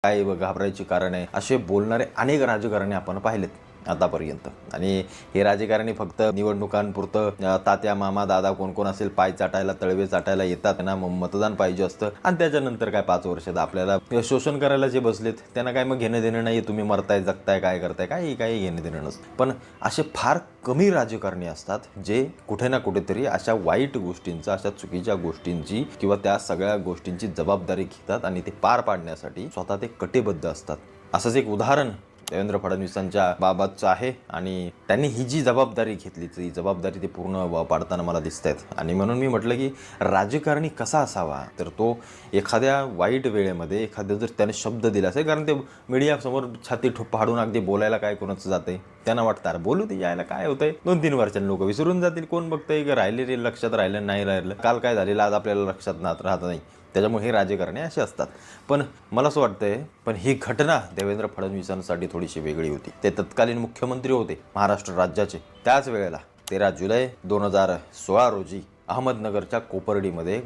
काय घाबरायची कारण आहे असे बोलणारे अनेक राजकारणी आपण पाहिलेत आतापर्यंत। आणि हे राजकारणी फक्त निवडणुकांपुरतं तात्या मामा दादा कोण कोण असेल पाय चाटायला तळवे चाटायला येतात, त्यांना मतदान पाहिजे असतं आणि त्याच्यानंतर काय 5 वर्षात आपल्याला शोषण करायला जे बसलेत त्यांना काय मग घेणं देणं नाही, तुम्ही मरताय जगताय काय करताय काही घेणं देणं नसतं। पण असे फार कमी राजकारणी असतात जे कुठे ना कुठेतरी अशा वाईट गोष्टींचा, अशा चुकीच्या गोष्टींची किंवा त्या सगळ्या गोष्टींची जबाबदारी घेतात आणि ते पार पाडण्यासाठी स्वतः ते कटिबद्ध असतात। असंच एक उदाहरण देवेंद्र फडणवीसांच्या बाबतचं आहे आणि त्यांनी ही जी जबाबदारी घेतली ती जबाबदारी ते पूर्ण पाडताना मला दिसतायत। आणि म्हणून मी म्हटलं की राजकारणी कसा असावा, तर तो एखाद्या वाईट वेळेमध्ये एखाद्या जर त्याने शब्द दिला असेल, कारण ते मीडियासमोर छाती फाडून अगदी बोलायला काय कोणाचं जाते, त्यांना वाटतं अरे बोलू ते यायला काय होतंय, 2-3 वर्षांनी लोक विसरून जातील, कोण बघतंय की राहिले लक्षात राहिलं नाही राहिलं, काल काय झालेलं आज आपल्याला लक्षात राहत नाही, त्याच्यामुळे हे राजकारणी असे असतात। पण मला असं वाटतंय पण ही घटना देवेंद्र फडणवीसांसाठी थोडीशी वेगळी होती। ते तत्कालीन मुख्यमंत्री होते महाराष्ट्र राज्याचे। त्याच वेळेला 13 जुलै 2016 रोजी अहमदनगरच्या कोपर्डीमध्ये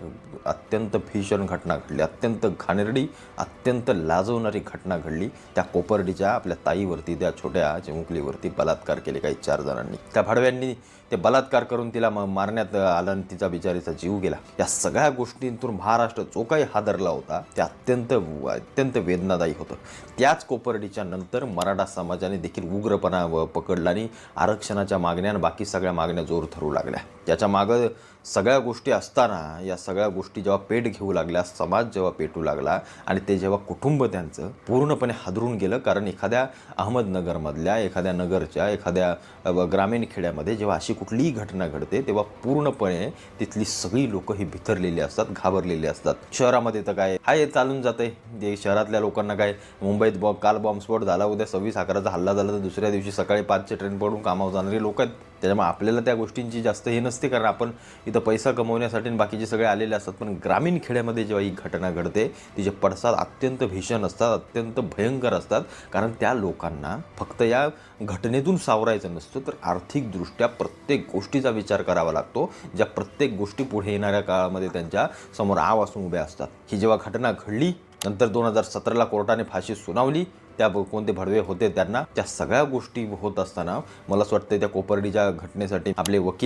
अत्यंत भीषण घटना घडली, अत्यंत घाणेरडी, अत्यंत लाजवणारी घटना घडली। त्या कोपर्डीच्या आपल्या ताईवरती, त्या छोट्या चिमुकलीवरती बलात्कार केले काही 4 जणांनी। त्या भाडव्यांनी ते बलात्कार करून तिला मारण्यात आलं आणि तिचा बिचारीचा जीव गेला। या सगळ्या गोष्टींतून महाराष्ट्र जो काही हादरला होता ते अत्यंत वेदनादायी होतं। त्याच कोपर्डीच्या नंतर मराठा समाजाने देखील उग्रपणा पकडला आणि आरक्षणाच्या मागण्या आणि बाकी सगळ्या मागण्या जोर धरू लागल्या। त्याच्या मागं सगळ्या गोष्टी असताना या सगळ्या गोष्टी जेव्हा पेट घेऊ लागल्या, समाज जेव्हा पेटू लागला आणि ते जेव्हा कुटुंब त्यांचं पूर्णपणे हादरून गेलं, कारण एखाद्या अहमदनगरमधल्या एखाद्या नगरच्या एखाद्या ग्रामीण खेड्यामध्ये जेव्हा अशी कुठलीही घटना घडते तेव्हा पूर्णपणे तिथली सगळी लोक ही भिथरलेली असतात, घाबरलेली असतात। शहरामध्ये तर काय हाय चालून जाते, जे शहरातल्या लोकांना काय मुंबईत काल बॉम्बस्फोट झाला, उद्या 26/11चा हल्ला झाला, तर दुसऱ्या दिवशी सकाळी 5ची ट्रेन पडून कामावर जाणारी लोक आहेत। त्याच्यामुळे आपल्याला त्या गोष्टींची जास्त हे नसते, कारण आपण इथं पैसा कमवण्यासाठी बाकीचे सगळे आलेले असतात। पण ग्रामीण खेड्यामध्ये जेव्हा ही घटना घडते तिचे पडसाद अत्यंत भीषण असतात, अत्यंत भयंकर असतात, कारण त्या लोकांना फक्त या घटनेतून सावरायचं नसतं, तर आर्थिकदृष्ट्या प्रत्येक गोष्टीचा विचार करावा लागतो, ज्या प्रत्येक गोष्टी पुढे येणाऱ्या काळामध्ये त्यांच्या समोर आव असून उभ्या असतात। ही जेव्हा घटना घडली नंतर 2017ला कोर्टाने फाशी सुनावली, त्या कोणते भडवे होते त्यांना, त्या सगळ्या गोष्टी होत असताना मला असं वाटतं त्या कोपर्डीच्या घटनेसाठी आपले वकील